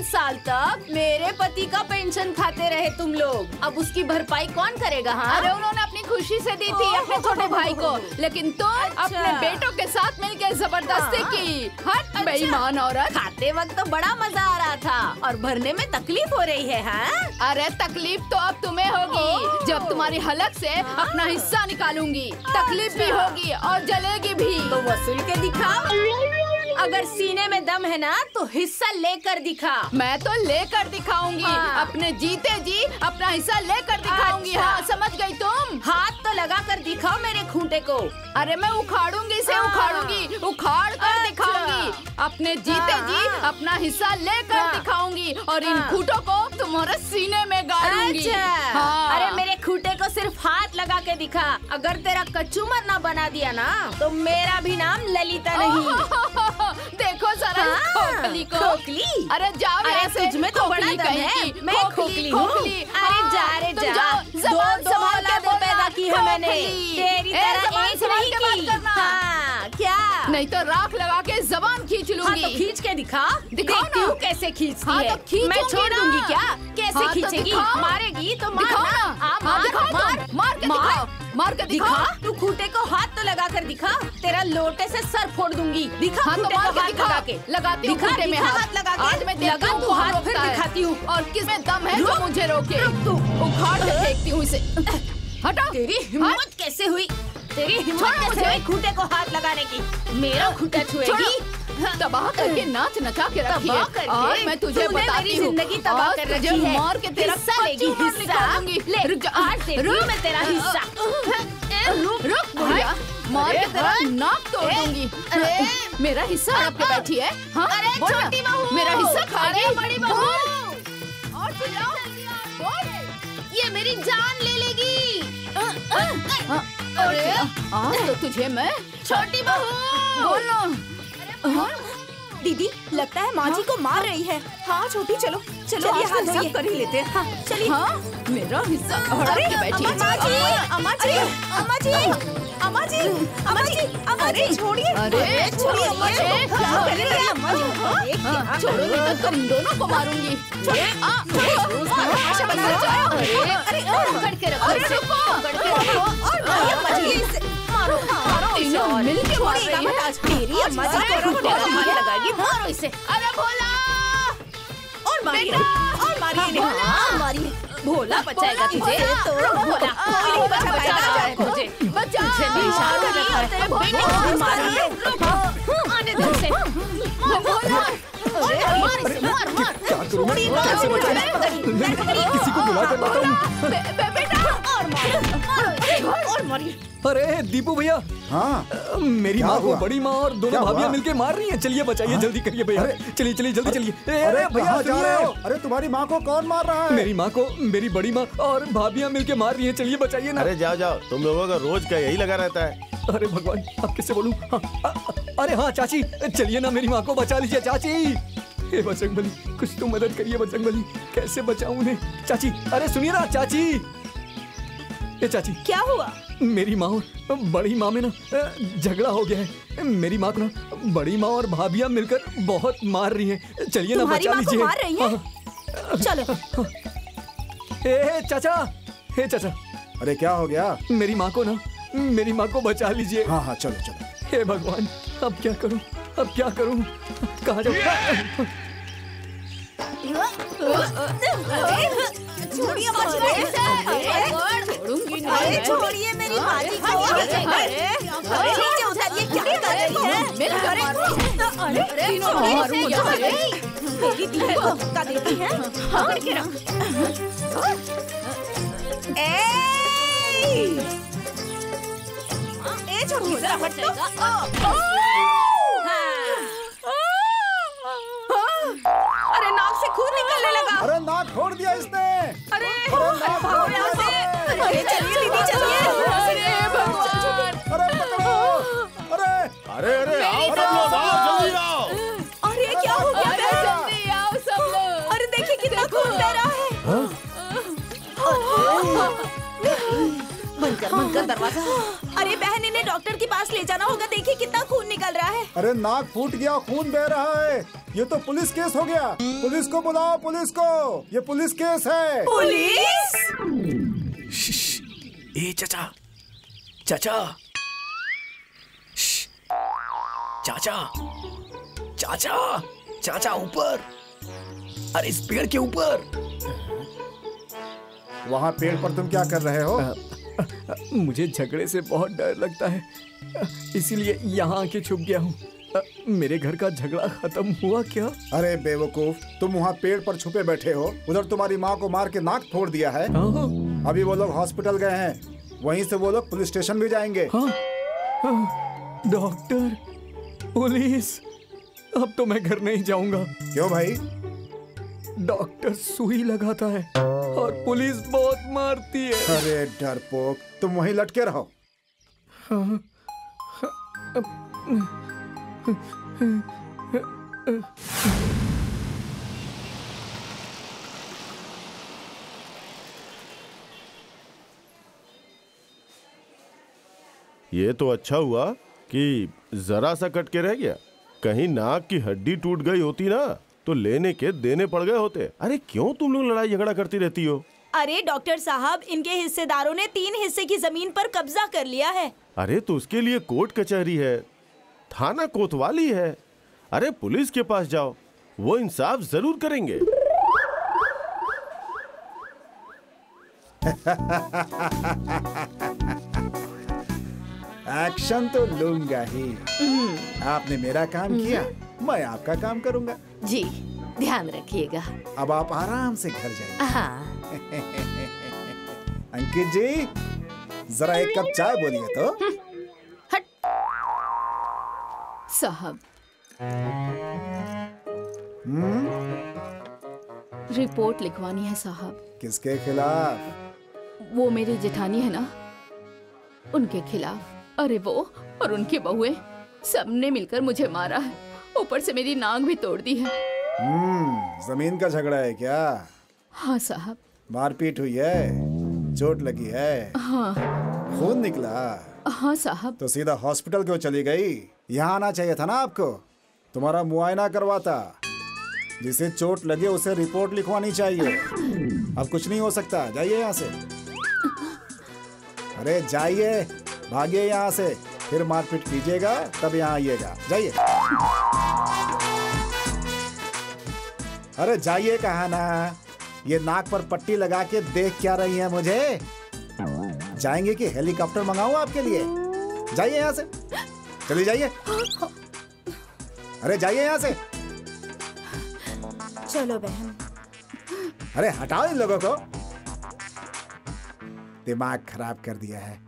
साल तक मेरे पति का पेंशन खाते रहे तुम लोग। अब उसकी भरपाई कौन करेगा? हाँ, अरे उन्होंने अपनी खुशी से दी थी अपने छोटे भाई को, लेकिन तुम अपने बेटों के साथ मिलकर जबरदस्ती की। हट बेईमान औरत। खाते वक्त तो बड़ा मजा आ रहा था और भरने में तकलीफ हो रही है। हाँ? अरे तकलीफ तो अब तुम्हें होगी जब तुम्हारी हलक से अपना हिस्सा निकालूंगी। तकलीफ भी होगी और जलेगी भी। तो वसूल के दिखाओ। अगर सीने में दम है ना तो हिस्सा लेकर दिखा। मैं तो लेकर दिखाऊंगी। हाँ। अपने जीते जी अपना हिस्सा लेकर दिखाऊंगी। अच्छा। हाँ, समझ गई तुम? हाथ तो लगा कर दिखाओ मेरे खूंटे को। अरे मैं उखाड़ूंगी इसे, हाँ। उखाड़ूंगी, उखाड़ कर अच्छा। दिखाऊंगी। अपने जीते हाँ। जी अपना हिस्सा लेकर हाँ। दिखाऊंगी और इन हाँ। खूंटों को तुम्हारे सीने में गाड़ूंगी। अच्छा। हाँ। अरे मेरे खूंटे को सिर्फ हाथ लगा के दिखा। अगर तेरा कचूमर ना बना दिया ना तो मेरा भी नाम ललिता नहीं। देखो जरा इस खोखली को। खोखली? अरे जाओ अरे यहाँ से। तुझ में तो बड़ा खोखली दम है। कहीं की। मैं खोखली हूँ। अरे हाँ, जा रे तुम जा। जाओ। दो ज़बान संभाल के औलादें बोलना। पैदा की है मैंने। खोखली। तेरी ए, तरह ज़बान एक संभाल नहीं के बात की। करना। हाँ, क्या? नहीं तो राख लगा के जबान खींच हाँ लूंगी। तो खींच के दिखा। दिखाओ देखती ना। हूँ कैसे खींचती हाँ, है। तो खींचूंगी मैं छोड़ ना। दूंगी क्या? कैसे हाँ, तो खींचेगी? दिखाओ। मारेगी तो मार दिखाओ ना। ना। हाँ, हाँ, दिखाओ तो। मार मार के दिखाओ। मार के दिखा। दिखाओ। तू खूंटे को हाथ तो लगा कर दिखा। तेरा लोटे से सर फोड़ दूंगी। दिखा हाँ, तो खूंटे मार को के हाथ दिखा। लगा के। लगाती हूँ दिखा, खूंटे में दिखा हाथ। हाथ लगा के। आज मैं देखती लगा हूँ तू कौन हाथ फिर रोकता है। दिखाती हूँ। और किसमें दम है जो रुक। मुझे रोके। रुक तू। उखाड़ के फेंकती हूँ इसे। हटाओ। तेरी हिम्मत कैसे हुई? तेरी हिम्मत कैसे हुई खूंटे को हाथ लगाने की? मेरा खूंटा छुएगी? तबाह करके नाच नचा के रखी है। तबाह करके? और मैं तुझे तूने बताती मेरी हूँ। जिंदगी तबाह आज कर तुझे रखी है। मार के तेरा हिस्सा लेगी, कचूमर हिस्सा। निकालूंगी। ले, रुक जा। आज देती हूँ मैं तेरा हिस्सा। रुक भैया, मार के तेरा नाक तोड़ दूंगी। मेरा हिस्सा रख के बैठी है। हाँ, अरे बोल ना। छोटी बहू। मेरा हिस्सा खाएगी। अरे बड़ी बहू। बोल। और चिल्लाओ। बोल। ये मेरी जान ले लेगी। हाँ, अरे आज तो तुझे मैं छोटी बहू। बोल ना। दीदी लगता है माँ जी को मार रही है। हाँ छोटी चलो चलो चलिए, आज हाथ तो धोइए। सब कर ही लेते हैं। हाँ चलिए। हाँ, मेरा हिस्सा हड़प अरे के बैठी है। अम्मा जी अम्मा जी अम्मा जी अम्मा जी अम्मा जी अम्मा जी छोड़िए। अरे छोड़िए अम्मा जी। क्या कर रही है अम्मा जी? हाँ, छोड़ो नहीं तो तुम दोनों को मारूंगी। तमाशा बना रहे हो। अरे पकड़ के रखो इसे। पकड़ के रखो। और मारिए अम्मा जी इसे। मारो मारो इसे तीनों और मिल के मार छोड़िएगा रही मत है। आज। मेरी अम्मा जी को खूंटे को हाथ लगाएगी। मारो इसे। अरे भोला। और मारिए बेटा। और मारिए इन्हें। भोला। हाँ, मारिए। भोला बचाएगा तुझे। तो भोला कोई नहीं बचा पाएगा तुझे। बचा। तुझे भी इशारा कर रखा है। तेरे बेटे भोला। को भी मारेंगे। आने दे उसे। भोला। मार इसे, मार मार। क्या करूं मैं? कैसे बचाऊं? किसी को बुला कर लाता हूँ। बेटा। और मारो। और मारिए। अरे दीपू भैया, हाँ मेरी क्या माँ को हुआ? बड़ी माँ और दोनों क्या भाभियाँ हुआ? मिलके मार रही हैं। चलिए बचाइए, हाँ? जल्दी करिए भैया। अरे, चलिए चलिए जल्दी चलिए। अरे भैया कहाँ जा रहे हो? सुनिए। अरे तुम्हारी माँ को कौन मार रहा है? मेरी माँ को मेरी बड़ी माँ और भाभियाँ मिलके मार रही हैं। चलिए बचाइए ना। अरे जाओ जाओ, तुम लोगों का रोज का यही लगा रहता है। अरे भगवान, अब किससे बोलूं? अरे हाँ चाची, चलिए ना, मेरी माँ को बचा लीजिए चाची। हे बजरंगबली, कुछ तो मदद करिए बजरंगबली। कैसे बचाऊं उन्हें? चाची, अरे सुनिए ना चाची। ए चाची, क्या हुआ? मेरी माँ और बड़ी माँ में ना झगड़ा हो गया है। मेरी माँ को ना बड़ी माँ और भाभियाँ मिलकर बहुत मार रही हैं। चलिए ना, तुम्हारी बचा माँ को लीजिए। मार रही हैं? हाँ। चलो। हे चाचा, हे चाचा, अरे क्या हो गया? मेरी माँ को ना, मेरी माँ को बचा लीजिए। हाँ हाँ चलो चलो। हे भगवान, अब क्या करूं? अब क्या करूं? कहाँ जाऊं? छोड़िए अम्मा जी को। छोड़ूंगी अरे नहीं। छोड़िए मेरी माँ जी को। अरे नीचे उतारिए, क्या कर रही है? मिलकर मारो। अरे तीनों को मारूंगी यहाँ पे। मेरी दी को धक्का देती है। पकड़ के रख। ए छोटी जरा हट तो। अरे नाक से खून निकलने लगा। अरे नाक फोड़ दिया इसने। अरे नाक भागो फोड़ यहाँ दिया से। इसने। अरे चलिए दीदी चलिए। अरे भगवान। अरे पकड़ो। अरे अरे अरे आओ सब लोग, आओ जल्दी आओ। अरे क्या हो गया? अरे जल्दी आओ सब लोग। अरे देखिए कितना खून बह रहा है। बन बंद कर दरवाजा। अरे बहन, इन्हें डॉक्टर के पास ले जाना होगा। देखिए कितना खून निकल रहा है। अरे नाक फूट गया, खून बह रहा है। ये तो पुलिस केस हो गया। पुलिस को बुलाओ, पुलिस को। ये पुलिस केस है। पुलिस? ए चाचा, चाचा, चाचा, चाचा, चाचा ऊपर। अरे इस पेड़ के ऊपर। वहाँ पेड़ पर तुम क्या कर रहे हो? मुझे झगड़े से बहुत डर लगता है, इसीलिए यहाँ आके छुप गया हूँ। मेरे घर का झगड़ा खत्म हुआ क्या? अरे बेवकूफ, तुम वहाँ पेड़ पर छुपे बैठे हो। उधर तुम्हारी माँ को मार के नाक फोड़ दिया है। हाँ, अभी वो लोग हॉस्पिटल गए हैं, वहीं से वो लोग पुलिस स्टेशन भी जाएंगे। हाँ, डॉक्टर, पुलिस, अब तो मैं घर नहीं जाऊंगा। क्यों भाई? डॉक्टर सुई लगाता है और पुलिस बहुत मारती है। अरे डरपोक, तुम वहीं लटके रहो। ये तो अच्छा हुआ कि जरा सा कट के रह गया। कहीं नाक की हड्डी टूट गई होती ना तो लेने के देने पड़ गए होते। अरे क्यों तुम लोग लड़ाई झगड़ा करती रहती हो? अरे डॉक्टर साहब, इनके हिस्सेदारों ने 3 हिस्से की जमीन पर कब्जा कर लिया है। अरे तो उसके लिए कोर्ट कचहरी है, थाना कोतवाली है। अरे पुलिस के पास जाओ, वो इंसाफ जरूर करेंगे। एक्शन तो लूंगा ही। आपने मेरा काम किया, मैं आपका काम करूंगा। जी, ध्यान रखिएगा। अब आप आराम से घर जाइए। हाँ। अंकित जी, जरा एक कप चाय बोलिए तो। हट। साहब, रिपोर्ट लिखवानी है साहब। किसके खिलाफ? वो मेरी जेठानी है ना, उनके खिलाफ। अरे वो और उनकी बहुएं सबने मिलकर मुझे मारा है, ऊपर से मेरी नाक भी तोड़ दी है। जमीन का झगड़ा है क्या? हाँ साहब। मारपीट हुई है? चोट लगी है? हाँ। खून निकला? हाँ साहब। तो सीधा हॉस्पिटल क्यों चली गई? यहाँ आना चाहिए था ना आपको, तुम्हारा मुआयना करवाता। जिसे चोट लगे उसे रिपोर्ट लिखवानी चाहिए। अब कुछ नहीं हो सकता, जाइए यहाँ से। अरे जाइए, भागिए यहाँ से। फिर मारपीट कीजिएगा तब यहाँ आइएगा। जाइए। अरे जाइए कहा ना। ये नाक पर पट्टी लगा के देख क्या रही है मुझे? जाएंगे कि हेलीकॉप्टर मंगाऊं आपके लिए? जाइए यहाँ से, चलिए जाइए। अरे जाइए यहाँ से। चलो बहन। अरे हटाओ इन लोगों को, दिमाग खराब कर दिया है।